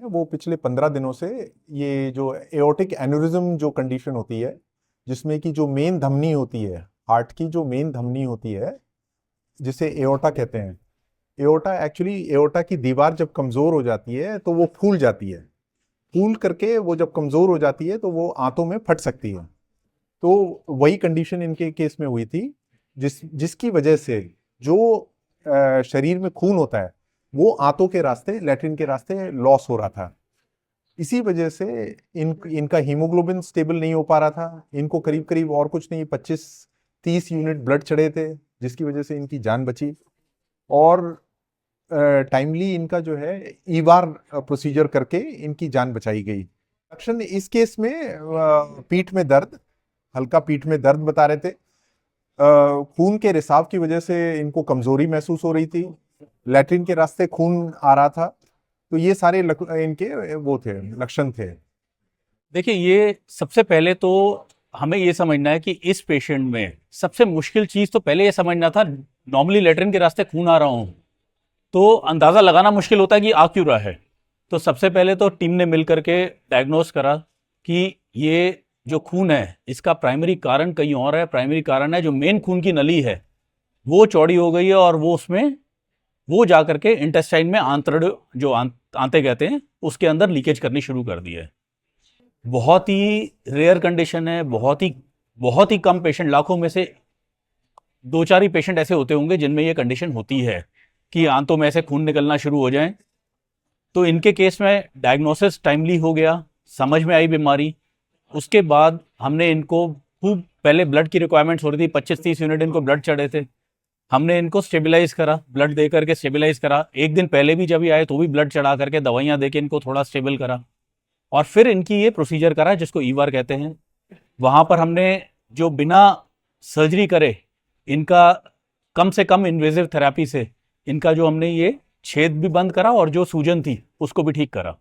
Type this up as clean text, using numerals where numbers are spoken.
वो पिछले 15 दिनों से ये जो एओर्टिक एन्यूरिज्म जो कंडीशन होती है, जिसमें कि जो मेन धमनी होती है, हार्ट की जो मेन धमनी होती है, जिसे एओर्टा कहते हैं। एओर्टा की दीवार जब कमजोर हो जाती है तो वो फूल जाती है। फूल करके वो जब कमजोर हो जाती है तो वो आंतों में फट सकती है। तो वही कंडीशन इनके केस में हुई थी, जिसकी वजह से जो शरीर में खून होता है वो आंतों के रास्ते, लैट्रिन के रास्ते लॉस हो रहा था। इसी वजह से इनका हीमोग्लोबिन स्टेबल नहीं हो पा रहा था। इनको करीब करीब और कुछ नहीं 25-30 यूनिट ब्लड चढ़े थे, जिसकी वजह से इनकी जान बची। और टाइमली इनका जो है ईवार प्रोसीजर करके इनकी जान बचाई गई। लक्षण इस केस में पीठ में दर्द, हल्का पीठ में दर्द बता रहे थे। खून के रिसाव की वजह से इनको कमजोरी महसूस हो रही थी, लैट्रिन के रास्ते खून आ रहा था। तो ये सारे इनके वो थे, लक्षण थे। देखिए, ये सबसे पहले तो हमें ये समझना है कि इस पेशेंट में सबसे मुश्किल चीज तो पहले ये समझना था। नॉर्मली लेटरिन के रास्ते खून आ रहा हूं तो अंदाजा लगाना मुश्किल होता है कि आ क्यों रहा है। तो सबसे पहले तो टीम ने मिलकर के डायग्नोस करा कि ये जो खून है इसका प्राइमरी कारण कहीं और है। प्राइमरी कारण है जो मेन खून की नली है वो चौड़ी हो गई है और वो उसमें वो जा करके इंटेस्टाइन में आंतड़ जो आंते कहते हैं उसके अंदर लीकेज करनी शुरू कर दी है। बहुत ही रेयर कंडीशन है, बहुत ही कम पेशेंट, लाखों में से 2-4 ही पेशेंट ऐसे होते होंगे जिनमें ये कंडीशन होती है कि आंतों में ऐसे खून निकलना शुरू हो जाए। तो इनके केस में डायग्नोसिस टाइमली हो गया, समझ में आई बीमारी। उसके बाद हमने इनको खूब, पहले ब्लड की रिक्वायरमेंट्स हो रही थी, 25-30 यूनिट इनको ब्लड चढ़े थे। हमने इनको स्टेबलाइज करा, ब्लड दे करके स्टेबलाइज करा। एक दिन पहले भी जब ये आए तो भी ब्लड चढ़ा करके दवाइयां दे के इनको थोड़ा स्टेबल करा। और फिर इनकी ये प्रोसीजर करा जिसको ईवार कहते हैं। वहां पर हमने जो बिना सर्जरी करे इनका कम से कम इन्वेजिव थेरेपी से इनका जो हमने ये छेद भी बंद करा और जो सूजन थी उसको भी ठीक करा।